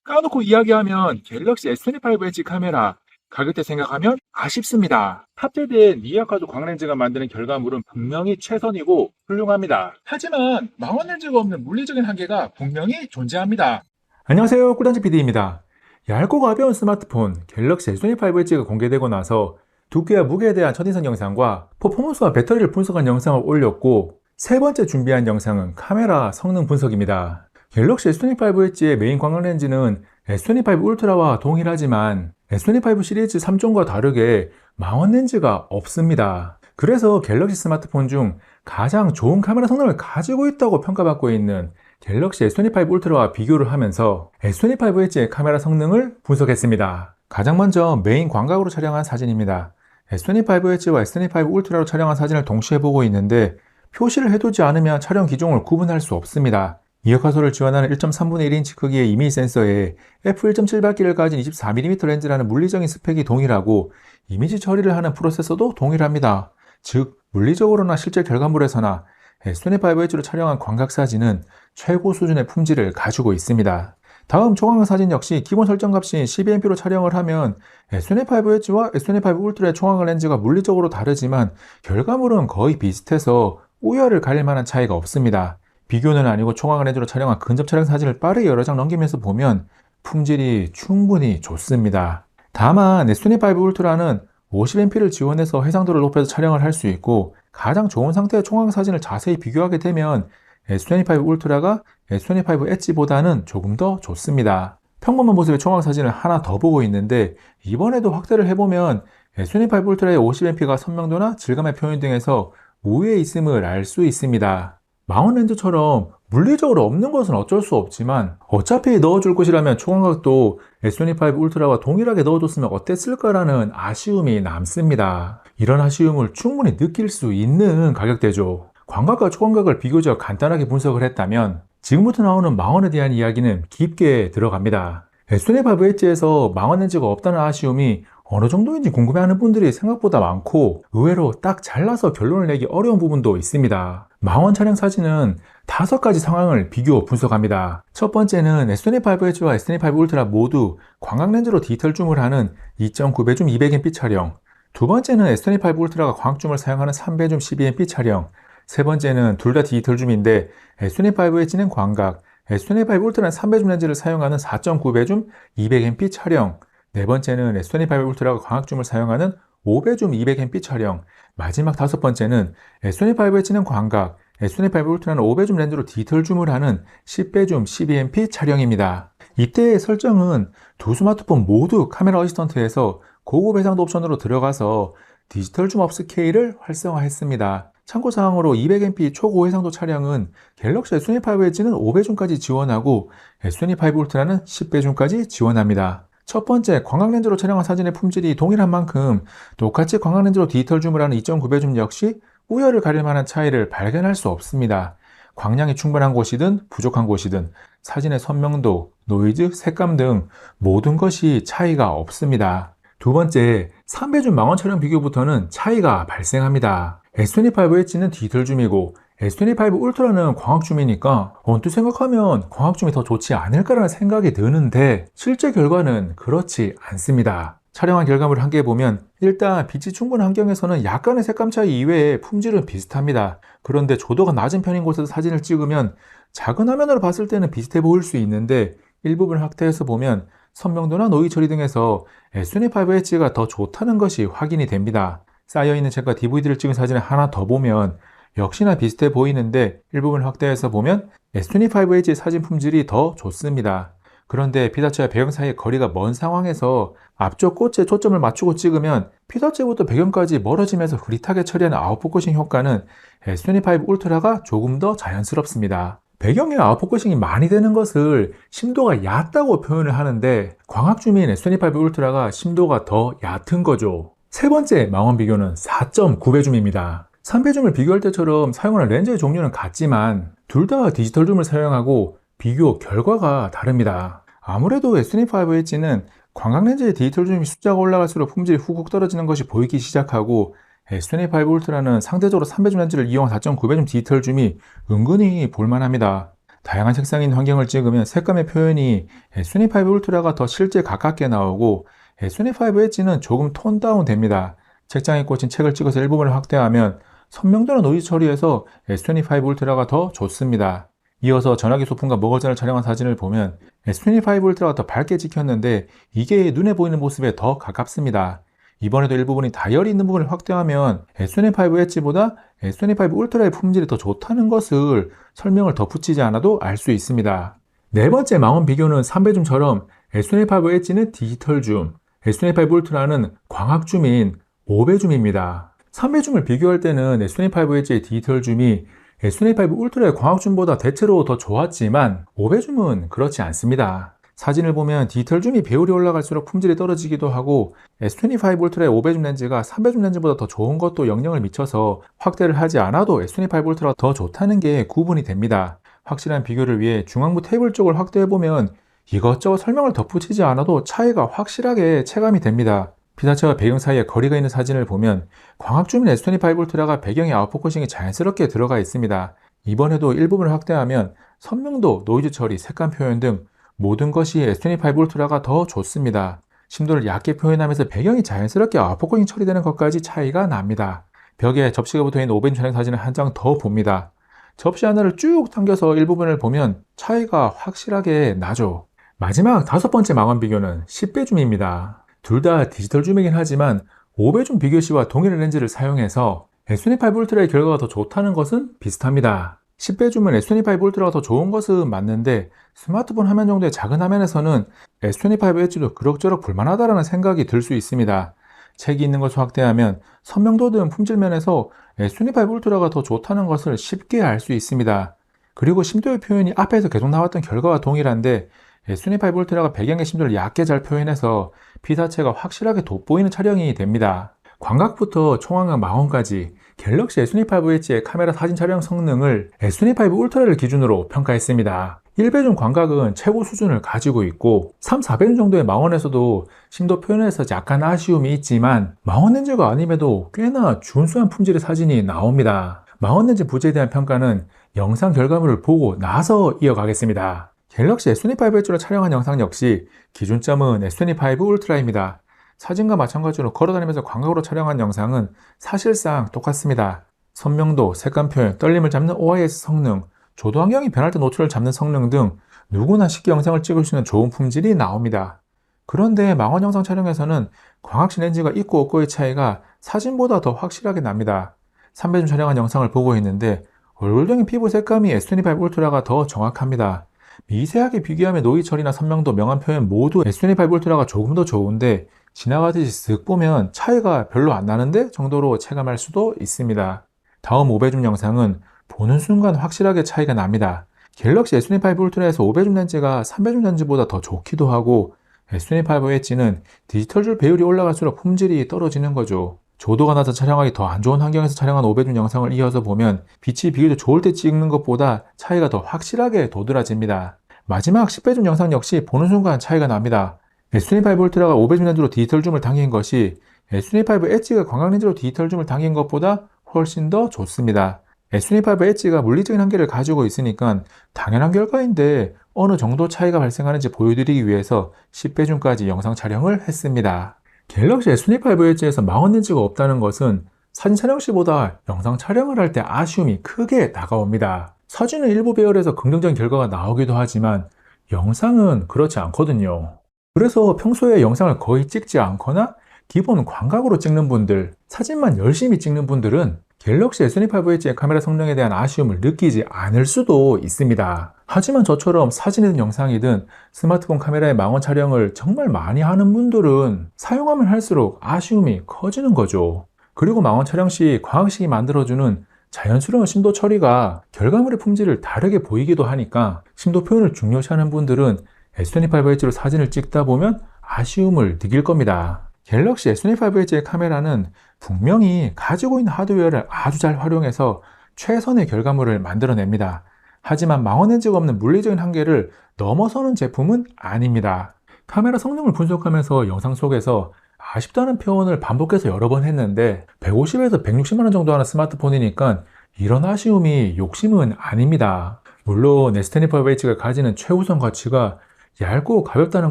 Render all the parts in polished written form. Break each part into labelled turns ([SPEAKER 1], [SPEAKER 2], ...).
[SPEAKER 1] 까놓고 이야기하면 갤럭시 S25 엣지 카메라 가격대 생각하면 아쉽습니다. 탑재된 미야카도 광렌즈가 만드는 결과물은 분명히 최선이고 훌륭합니다. 하지만 망원 렌즈가 없는 물리적인 한계가 분명히 존재합니다.
[SPEAKER 2] 안녕하세요, 꿀단지 PD입니다. 얇고 가벼운 스마트폰 갤럭시 S25 엣지가 공개되고 나서 두께와 무게에 대한 첫인상 영상과 퍼포먼스와 배터리를 분석한 영상을 올렸고, 세 번째 준비한 영상은 카메라 성능 분석입니다. 갤럭시 S25 엣지의 메인 광학 렌즈는 S25 울트라와 동일하지만 S25 시리즈 3종과 다르게 망원 렌즈가 없습니다. 그래서 갤럭시 스마트폰 중 가장 좋은 카메라 성능을 가지고 있다고 평가받고 있는 갤럭시 S25 울트라와 비교를 하면서 S25 엣지의 카메라 성능을 분석했습니다. 가장 먼저 메인 광각으로 촬영한 사진입니다. S25 엣지와 S25 울트라로 촬영한 사진을 동시에 보고 있는데, 표시를 해두지 않으면 촬영 기종을 구분할 수 없습니다. 이역화소를 지원하는 1.3분의 1인치 크기의 이미지 센서에 f1.7밝기를 가진 24mm 렌즈라는 물리적인 스펙이 동일하고, 이미지 처리를 하는 프로세서도 동일합니다. 즉, 물리적으로나 실제 결과물에서나 S25 엣지로 촬영한 광각 사진은 최고 수준의 품질을 가지고 있습니다. 다음 초광각 사진 역시 기본 설정값인 12MP로 촬영을 하면 S25 엣지와 S25 울트라의 초광각 렌즈가 물리적으로 다르지만 결과물은 거의 비슷해서 우열을 가릴 만한 차이가 없습니다. 비교는 아니고 초광각 렌즈로 촬영한 근접 촬영 사진을 빠르게 여러 장 넘기면서 보면 품질이 충분히 좋습니다. 다만 S25 울트라는 50MP를 지원해서 해상도를 높여서 촬영을 할 수 있고, 가장 좋은 상태의 초광각 사진을 자세히 비교하게 되면 S25 울트라가 S25 엣지보다는 조금 더 좋습니다. 평범한 모습의 초광각 사진을 하나 더 보고 있는데, 이번에도 확대를 해보면 S25 울트라의 50MP가 선명도나 질감의 표현 등에서 우위에 있음을 알 수 있습니다. 망원 렌즈처럼 물리적으로 없는 것은 어쩔 수 없지만 어차피 넣어줄 곳이라면 초광각도 S25 울트라와 동일하게 넣어줬으면 어땠을까라는 아쉬움이 남습니다. 이런 아쉬움을 충분히 느낄 수 있는 가격대죠. 광각과 초광각을 비교적 간단하게 분석을 했다면 지금부터 나오는 망원에 대한 이야기는 깊게 들어갑니다. S25 엣지에서 망원 렌즈가 없다는 아쉬움이 어느 정도인지 궁금해하는 분들이 생각보다 많고, 의외로 딱 잘라서 결론을 내기 어려운 부분도 있습니다. 망원 촬영 사진은 5가지 상황을 비교 분석합니다. 첫 번째는 S25 엣지와 S25 울트라 모두 광각 렌즈로 디지털 줌을 하는 2.9배 줌 200MP 촬영, 두 번째는 S25 울트라가 광학 줌을 사용하는 3배 줌 12MP 촬영, 세 번째는 둘 다 디지털 줌인데 S25 엣지는 광각, S25 울트라는 3배 줌 렌즈를 사용하는 4.9배 줌 200MP 촬영, 네 번째는 S25 울트라가 광학 줌을 사용하는 5배 줌 200MP 촬영, 마지막 5번째는 S25 엣지는 광각, S25 울트라는 5배 줌 렌즈로 디지털 줌을 하는 10배 줌 12MP 촬영입니다. 이때의 설정은 두 스마트폰 모두 카메라 어시스턴트에서 고급 해상도 옵션으로 들어가서 디지털 줌 업스케일을 활성화했습니다. 참고사항으로 200MP 초고해상도 촬영은 갤럭시 S25 엣지는 5배 줌까지 지원하고 S25 울트라는 10배 줌까지 지원합니다. 첫 번째, 광각 렌즈로 촬영한 사진의 품질이 동일한 만큼 똑같이 광각 렌즈로 디지털 줌을 하는 2.9배 줌 역시 우열을 가릴 만한 차이를 발견할 수 없습니다. 광량이 충분한 곳이든 부족한 곳이든 사진의 선명도, 노이즈, 색감 등 모든 것이 차이가 없습니다. 두 번째, 3배 줌 망원 촬영 비교부터는 차이가 발생합니다. S25 엣지는 디지털 줌이고 S25 울트라는 광학 줌이니까 언뜻 생각하면 광학 줌이 더 좋지 않을까라는 생각이 드는데, 실제 결과는 그렇지 않습니다. 촬영한 결과물을 함께 보면 일단 빛이 충분한 환경에서는 약간의 색감 차이 이외에 품질은 비슷합니다. 그런데 조도가 낮은 편인 곳에서 사진을 찍으면 작은 화면으로 봤을 때는 비슷해 보일 수 있는데, 일부분을 확대해서 보면 선명도나 노이즈 처리 등에서 S25 엣지가 더 좋다는 것이 확인이 됩니다. 쌓여있는 책과 DVD를 찍은 사진을 하나 더 보면 역시나 비슷해 보이는데, 일부분을 확대해서 보면 S25 엣지의 사진 품질이 더 좋습니다. 그런데 피사체와 배경 사이의 거리가 먼 상황에서 앞쪽 꽃에 초점을 맞추고 찍으면 피사체부터 배경까지 멀어지면서 흐릿하게 처리하는 아웃포커싱 효과는 S25 울트라가 조금 더 자연스럽습니다. 배경에 아웃포커싱이 많이 되는 것을 심도가 얕다고 표현을 하는데, 광학 줌인 S25 울트라가 심도가 더 얕은 거죠. 세 번째 망원 비교는 4.9배 줌입니다. 3배 줌을 비교할 때처럼 사용하는 렌즈의 종류는 같지만 둘 다 디지털 줌을 사용하고 비교 결과가 다릅니다. 아무래도 S25 엣지는 광각 렌즈의 디지털 줌 숫자가 올라갈수록 품질이 훅훅 떨어지는 것이 보이기 시작하고, S25 울트라는 상대적으로 3배 줌 렌즈를 이용한 4.9배 줌 디지털 줌이 은근히 볼만합니다. 다양한 색상인 환경을 찍으면 색감의 표현이 S25 울트라가 더 실제 가깝게 나오고 S25 엣지는 조금 톤 다운 됩니다. 책장에 꽂힌 책을 찍어서 일부분을 확대하면 선명도나 노이즈 처리에서 S25 울트라가 더 좋습니다. 이어서 전화기 소품과 머거전을 촬영한 사진을 보면 S25 울트라가 더 밝게 찍혔는데 이게 눈에 보이는 모습에 더 가깝습니다. 이번에도 일부분이 다이얼이 있는 부분을 확대하면 S25 엣지보다 S25 울트라의 품질이 더 좋다는 것을 설명을 덧붙이지 않아도 알 수 있습니다. 네 번째 망원 비교는 3배줌처럼 S25 엣지는 디지털 줌, S25 울트라는 광학 줌인 5배줌입니다. 3배줌을 비교할 때는 S25 엣지의 디지털 줌이 S25 울트라의 광학 줌보다 대체로 더 좋았지만 5배줌은 그렇지 않습니다. 사진을 보면 디지털 줌이 배율이 올라갈수록 품질이 떨어지기도 하고 S25 울트라의 5배줌 렌즈가 3배줌 렌즈보다 더 좋은 것도 영향을 미쳐서 확대를 하지 않아도 S25 울트라가 더 좋다는 게 구분이 됩니다. 확실한 비교를 위해 중앙부 테이블 쪽을 확대해보면 이것저것 설명을 덧붙이지 않아도 차이가 확실하게 체감이 됩니다. 피사체와 배경 사이에 거리가 있는 사진을 보면 광학줌인 S25 울트라가 배경에 아웃포커싱이 자연스럽게 들어가 있습니다. 이번에도 일부분을 확대하면 선명도, 노이즈 처리, 색감 표현 등 모든 것이 S25 울트라가 더 좋습니다. 심도를 얕게 표현하면서 배경이 자연스럽게 아웃포커싱 처리되는 것까지 차이가 납니다. 벽에 접시가 붙어있는 5배줌 촬영 사진을 한 장 더 봅니다. 접시 하나를 쭉 당겨서 일부분을 보면 차이가 확실하게 나죠. 마지막 5번째 망원 비교는 10배줌입니다. 둘 다 디지털 줌이긴 하지만 5배줌 비교 시와 동일한 렌즈를 사용해서 S25 울트라의 결과가 더 좋다는 것은 비슷합니다. 10배줌은 S25 울트라가 더 좋은 것은 맞는데 스마트폰 화면 정도의 작은 화면에서는 S25 엣지도 그럭저럭 볼만하다는 생각이 들 수 있습니다. 책이 있는 것을 확대하면 선명도 등 품질 면에서 S25 울트라가 더 좋다는 것을 쉽게 알 수 있습니다. 그리고 심도의 표현이 앞에서 계속 나왔던 결과와 동일한데 S25 울트라가 배경의 심도를 얕게 잘 표현해서 피사체가 확실하게 돋보이는 촬영이 됩니다. 광각부터 총광각 망원까지 갤럭시 S25 엣지의 카메라 사진 촬영 성능을 S25 울트라를 기준으로 평가했습니다. 1배줌 광각은 최고 수준을 가지고 있고 3, 4배줌 정도의 망원에서도 심도 표현에서 약간 아쉬움이 있지만 망원 렌즈가 아님에도 꽤나 준수한 품질의 사진이 나옵니다. 망원 렌즈 부재에 대한 평가는 영상 결과물을 보고 나서 이어가겠습니다. 갤럭시 S25 엣지로 촬영한 영상 역시 기준점은 S25 울트라입니다. 사진과 마찬가지로 걸어다니면서 광각으로 촬영한 영상은 사실상 똑같습니다. 선명도, 색감 표현, 떨림을 잡는 OIS 성능, 조도 환경이 변할 때 노출을 잡는 성능 등 누구나 쉽게 영상을 찍을 수 있는 좋은 품질이 나옵니다. 그런데 망원 영상 촬영에서는 광학시 렌즈가 있고 없고의 차이가 사진보다 더 확실하게 납니다. 3배줌 촬영한 영상을 보고 있는데 얼굴형의 피부 색감이 S25 울트라가 더 정확합니다. 미세하게 비교하면 노이즈 처리나 선명도, 명암 표현 모두 S25 울트라가 조금 더 좋은데 지나가듯이 쓱 보면 차이가 별로 안 나는데 정도로 체감할 수도 있습니다. 다음 5배줌 영상은 보는 순간 확실하게 차이가 납니다. 갤럭시 S25 울트라에서 5배줌 렌즈가 3배줌 렌즈보다 더 좋기도 하고 S25 엣지는 디지털 줄 배율이 올라갈수록 품질이 떨어지는 거죠. 조도가 낮아 촬영하기 더 안 좋은 환경에서 촬영한 5배줌 영상을 이어서 보면 빛이 비교적 좋을 때 찍는 것보다 차이가 더 확실하게 도드라집니다. 마지막 10배줌 영상 역시 보는 순간 차이가 납니다. S25 울트라가 5배줌 렌즈로 디지털 줌을 당긴 것이 S25 엣지가 광각 렌즈로 디지털 줌을 당긴 것보다 훨씬 더 좋습니다. S25 엣지가 물리적인 한계를 가지고 있으니까 당연한 결과인데 어느 정도 차이가 발생하는지 보여드리기 위해서 10배줌까지 영상 촬영을 했습니다. 갤럭시 S25 엣지에서 망원 렌즈가 없다는 것은 사진 촬영 시보다 영상 촬영을 할 때 아쉬움이 크게 다가옵니다. 사진은 일부 배열에서 긍정적인 결과가 나오기도 하지만 영상은 그렇지 않거든요. 그래서 평소에 영상을 거의 찍지 않거나 기본 광각으로 찍는 분들, 사진만 열심히 찍는 분들은 갤럭시 S25 엣지의 카메라 성능에 대한 아쉬움을 느끼지 않을 수도 있습니다. 하지만 저처럼 사진이든 영상이든 스마트폰 카메라의 망원 촬영을 정말 많이 하는 분들은 사용하면 할수록 아쉬움이 커지는 거죠. 그리고 망원 촬영 시 광학식이 만들어주는 자연스러운 심도 처리가 결과물의 품질을 다르게 보이기도 하니까 심도 표현을 중요시하는 분들은 S25 엣지로 사진을 찍다 보면 아쉬움을 느낄 겁니다. 갤럭시 S25 엣지의 카메라는 분명히 가지고 있는 하드웨어를 아주 잘 활용해서 최선의 결과물을 만들어냅니다. 하지만 망원 렌즈가 없는 물리적인 한계를 넘어서는 제품은 아닙니다. 카메라 성능을 분석하면서 영상 속에서 아쉽다는 표현을 반복해서 여러 번 했는데 150에서 160만원 정도 하는 스마트폰이니까 이런 아쉬움이 욕심은 아닙니다. 물론 S25H가 가지는 최우선 가치가 얇고 가볍다는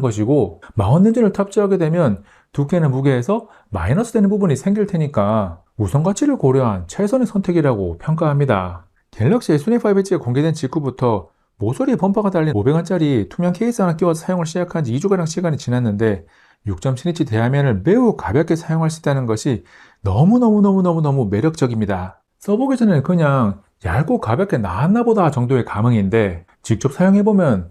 [SPEAKER 2] 것이고 마운틴을 탑재하게 되면 두께나 무게에서 마이너스 되는 부분이 생길 테니까 우선 가치를 고려한 최선의 선택이라고 평가합니다. 갤럭시 S25H가 공개된 직후부터 모서리에 범퍼가 달린 500원짜리 투명 케이스 하나 끼워서 사용을 시작한 지 2주가량 시간이 지났는데 6.7인치 대화면을 매우 가볍게 사용할 수 있다는 것이 너무너무 매력적입니다. 써보기 전에는 그냥 얇고 가볍게 나왔나 보다 정도의 감흥인데 직접 사용해보면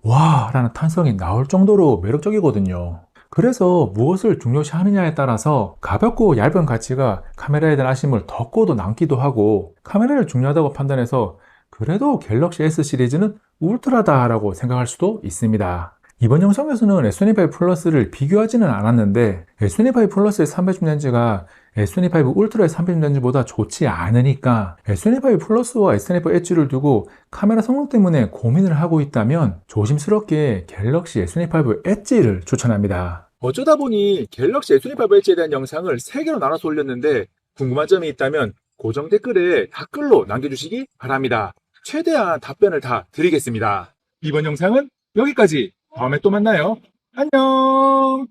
[SPEAKER 2] 와 라는 탄성이 나올 정도로 매력적이거든요. 그래서 무엇을 중요시 하느냐에 따라서 가볍고 얇은 가치가 카메라에 대한 아쉬움을 덮고도 남기도 하고 카메라를 중요하다고 판단해서 그래도 갤럭시 S 시리즈는 울트라다 라고 생각할 수도 있습니다. 이번 영상에서는 S25 플러스를 비교하지는 않았는데 S25 플러스의 300줌 렌즈가 S25 울트라의 300줌 렌즈보다 좋지 않으니까 S25 플러스와 S25 엣지를 두고 카메라 성능 때문에 고민을 하고 있다면 조심스럽게 갤럭시 S25 엣지를 추천합니다.
[SPEAKER 1] 어쩌다 보니 갤럭시 S25 엣지에 대한 영상을 3개로 나눠서 올렸는데 궁금한 점이 있다면 고정 댓글에 댓글로 남겨주시기 바랍니다. 최대한 답변을 다 드리겠습니다. 이번 영상은 여기까지. 다음에 또 만나요. 안녕.